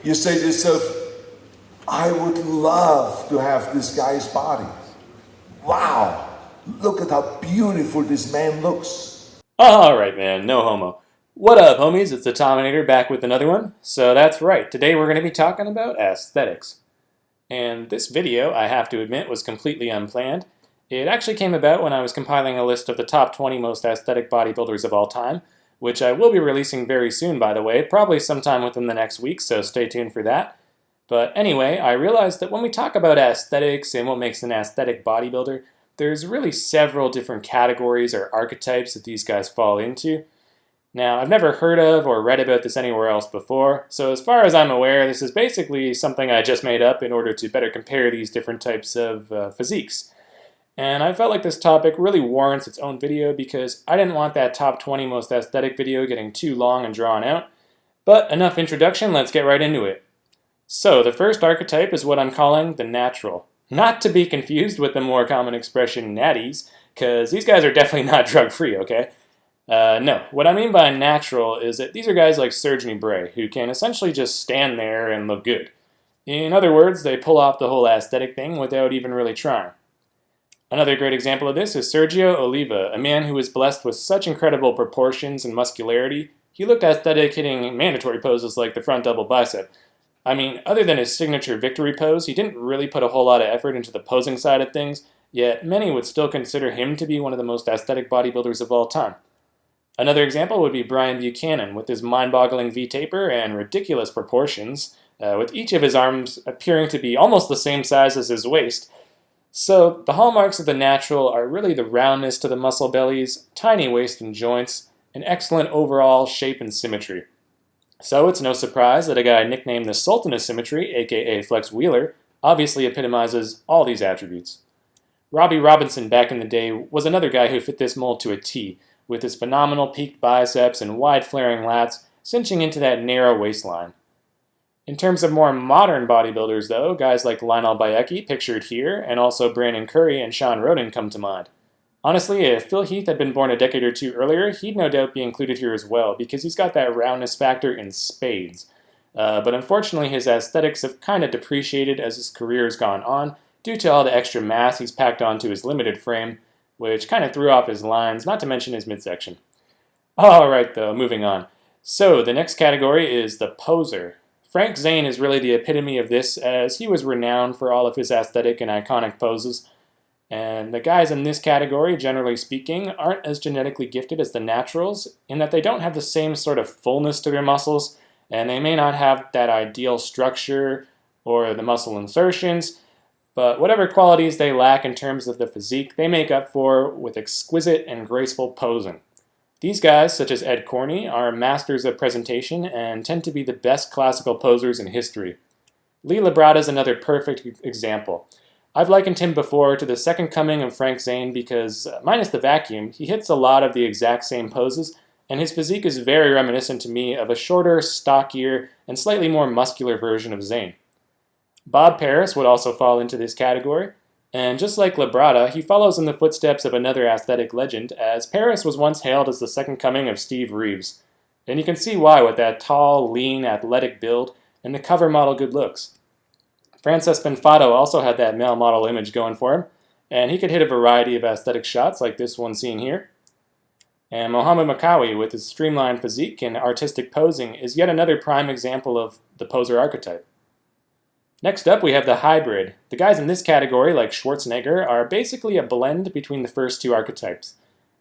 You say to yourself, I would love to have this guy's body. Wow, look at how beautiful this man looks. Alright, man, no homo. What up, homies? It's the Tominator back with another one. So that's right, today we're going to be talking about aesthetics. And this video, I have to admit, was completely unplanned. It actually came about when I was compiling a list of the top 20 most aesthetic bodybuilders of all time, which I will be releasing very soon, by the way, probably sometime within the next week, so stay tuned for that. But anyway, I realized that when we talk about aesthetics and what makes an aesthetic bodybuilder, there's really several different categories or archetypes that these guys fall into. Now, I've never heard of or read about this anywhere else before, so as far as I'm aware, this is basically something I just made up in order to better compare these different types of physiques. And I felt like this topic really warrants its own video because I didn't want that top 20 most aesthetic video getting too long and drawn out. But enough introduction, let's get right into it. So, the first archetype is what I'm calling the natural. Not to be confused with the more common expression natties, because these guys are definitely not drug-free, okay? No, what I mean by natural is that these are guys like Serge Nubret, who can essentially just stand there and look good. In other words, they pull off the whole aesthetic thing without even really trying. Another great example of this is Sergio Oliva, a man who was blessed with such incredible proportions and muscularity, he looked aesthetic hitting mandatory poses like the front double bicep. I mean, other than his signature victory pose, he didn't really put a whole lot of effort into the posing side of things, yet many would still consider him to be one of the most aesthetic bodybuilders of all time. Another example would be Brian Buchanan, with his mind-boggling V-taper and ridiculous proportions, with each of his arms appearing to be almost the same size as his waist. So, the hallmarks of the natural are really the roundness to the muscle bellies, tiny waist and joints, and excellent overall shape and symmetry. So, it's no surprise that a guy nicknamed the Sultan of Symmetry, aka Flex Wheeler, obviously epitomizes all these attributes. Robbie Robinson back in the day was another guy who fit this mold to a T, with his phenomenal peaked biceps and wide flaring lats cinching into that narrow waistline. In terms of more modern bodybuilders, though, guys like Lionel Bayecki, pictured here, and also Brandon Curry and Sean Roden come to mind. Honestly, if Phil Heath had been born a decade or two earlier, he'd no doubt be included here as well, because he's got that roundness factor in spades. But unfortunately, his aesthetics have kind of depreciated as his career has gone on, due to all the extra mass he's packed onto his limited frame, which kind of threw off his lines, not to mention his midsection. Alright though, moving on. So, the next category is the poser. Frank Zane is really the epitome of this, as he was renowned for all of his aesthetic and iconic poses. And the guys in this category, generally speaking, aren't as genetically gifted as the naturals, in that they don't have the same sort of fullness to their muscles, and they may not have that ideal structure or the muscle insertions, but whatever qualities they lack in terms of the physique, they make up for with exquisite and graceful posing. These guys, such as Ed Corney, are masters of presentation and tend to be the best classical posers in history. Lee Labrada is another perfect example. I've likened him before to the second coming of Frank Zane because, minus the vacuum, he hits a lot of the exact same poses, and his physique is very reminiscent to me of a shorter, stockier, and slightly more muscular version of Zane. Bob Paris would also fall into this category. And just like Labrada, he follows in the footsteps of another aesthetic legend, as Paris was once hailed as the second coming of Steve Reeves. And you can see why with that tall, lean, athletic build and the cover model good looks. Frances Benfato also had that male model image going for him, and he could hit a variety of aesthetic shots like this one seen here. And Mohamed Makawi, with his streamlined physique and artistic posing, is yet another prime example of the poser archetype. Next up, we have the hybrid. The guys in this category, like Schwarzenegger, are basically a blend between the first two archetypes.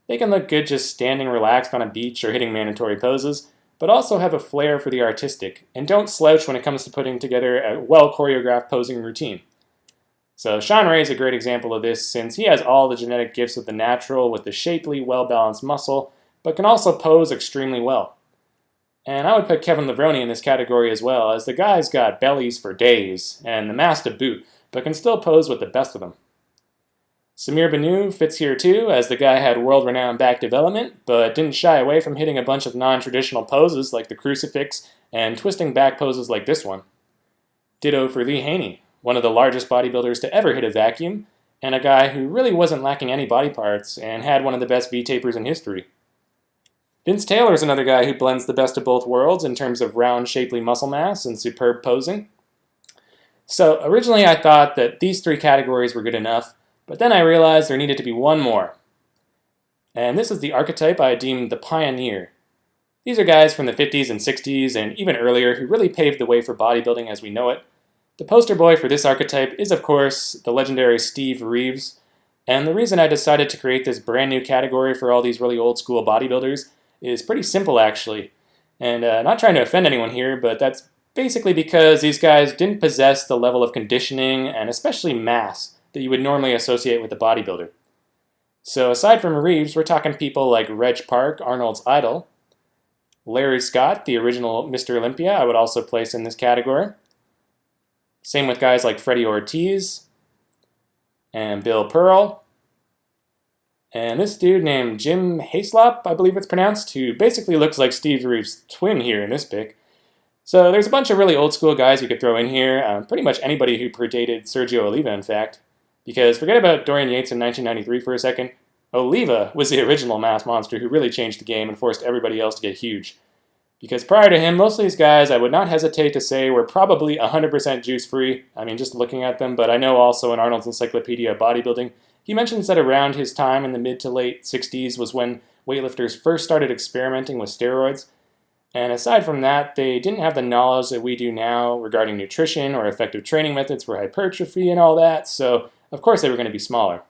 They can look good just standing relaxed on a beach or hitting mandatory poses, but also have a flair for the artistic, and don't slouch when it comes to putting together a well-choreographed posing routine. So Sean Ray is a great example of this, since he has all the genetic gifts of the natural with the shapely, well-balanced muscle, but can also pose extremely well. And I would put Kevin Levrone in this category as well, as the guy's got bellies for days, and the mass to boot, but can still pose with the best of them. Samir Banu fits here too, as the guy had world-renowned back development, but didn't shy away from hitting a bunch of non-traditional poses like the crucifix, and twisting back poses like this one. Ditto for Lee Haney, one of the largest bodybuilders to ever hit a vacuum, and a guy who really wasn't lacking any body parts, and had one of the best V-tapers in history. Vince Taylor is another guy who blends the best of both worlds in terms of round, shapely muscle mass and superb posing. So originally I thought that these three categories were good enough, but then I realized there needed to be one more. And this is the archetype I deemed the pioneer. These are guys from the 50s and 60s and even earlier who really paved the way for bodybuilding as we know it. The poster boy for this archetype is, of course, the legendary Steve Reeves. And the reason I decided to create this brand new category for all these really old school bodybuilders is pretty simple, actually. And not trying to offend anyone here, but that's basically because these guys didn't possess the level of conditioning and especially mass that you would normally associate with a bodybuilder. So aside from Reeves, we're talking people like Reg Park, Arnold's idol. Larry Scott, the original Mr. Olympia, I would also place in this category. Same with guys like Freddie Ortiz and Bill Pearl. And this dude named Jim Hayslop, I believe it's pronounced, who basically looks like Steve Reeves' twin here in this pic. So there's a bunch of really old school guys you could throw in here, pretty much anybody who predated Sergio Oliva, in fact. Because forget about Dorian Yates in 1993 for a second. Oliva was the original mass monster who really changed the game and forced everybody else to get huge. Because prior to him, most of these guys I would not hesitate to say were probably 100% juice-free. I mean, just looking at them, but I know also in Arnold's Encyclopedia of Bodybuilding, he mentions that around his time in the mid to late 60s was when weightlifters first started experimenting with steroids. And aside from that, they didn't have the knowledge that we do now regarding nutrition or effective training methods for hypertrophy and all that, so of course they were going to be smaller.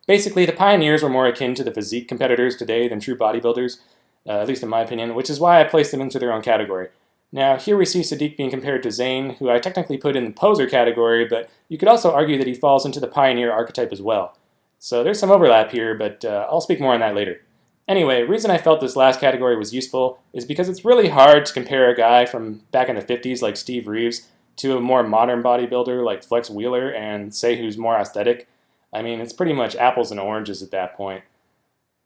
Basically, the pioneers were more akin to the physique competitors today than true bodybuilders, at least in my opinion, which is why I placed them into their own category. Now, here we see Sadiq being compared to Zayn, who I technically put in the poser category, but you could also argue that he falls into the pioneer archetype as well. So there's some overlap here, but I'll speak more on that later. Anyway, the reason I felt this last category was useful is because it's really hard to compare a guy from back in the 50s like Steve Reeves to a more modern bodybuilder like Flex Wheeler and say who's more aesthetic. I mean, it's pretty much apples and oranges at that point.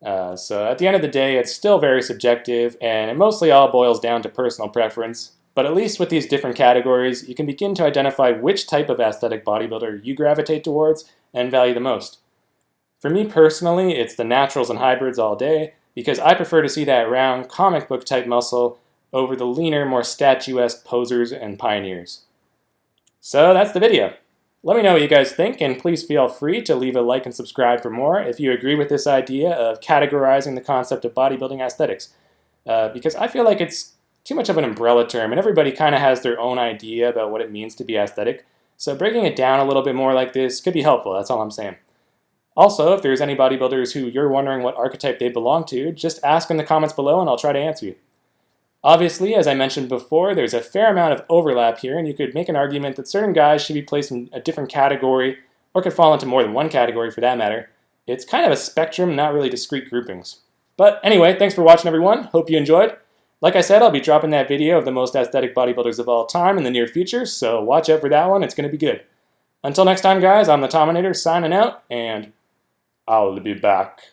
So at the end of the day, it's still very subjective, and it mostly all boils down to personal preference. But at least with these different categories, you can begin to identify which type of aesthetic bodybuilder you gravitate towards and value the most. For me personally, it's the naturals and hybrids all day, because I prefer to see that round, comic book type muscle over the leaner, more statuesque posers and pioneers. So that's the video. Let me know what you guys think, and please feel free to leave a like and subscribe for more if you agree with this idea of categorizing the concept of bodybuilding aesthetics. Because I feel like it's too much of an umbrella term, and everybody kind of has their own idea about what it means to be aesthetic. So breaking it down a little bit more like this could be helpful, that's all I'm saying. Also, if there's any bodybuilders who you're wondering what archetype they belong to, just ask in the comments below and I'll try to answer you. Obviously, as I mentioned before, there's a fair amount of overlap here, and you could make an argument that certain guys should be placed in a different category, or could fall into more than one category for that matter. It's kind of a spectrum, not really discrete groupings. But anyway, thanks for watching everyone, hope you enjoyed. Like I said, I'll be dropping that video of the most aesthetic bodybuilders of all time in the near future, so watch out for that one, it's going to be good. Until next time guys, I'm the Tominator signing out, and I'll be back.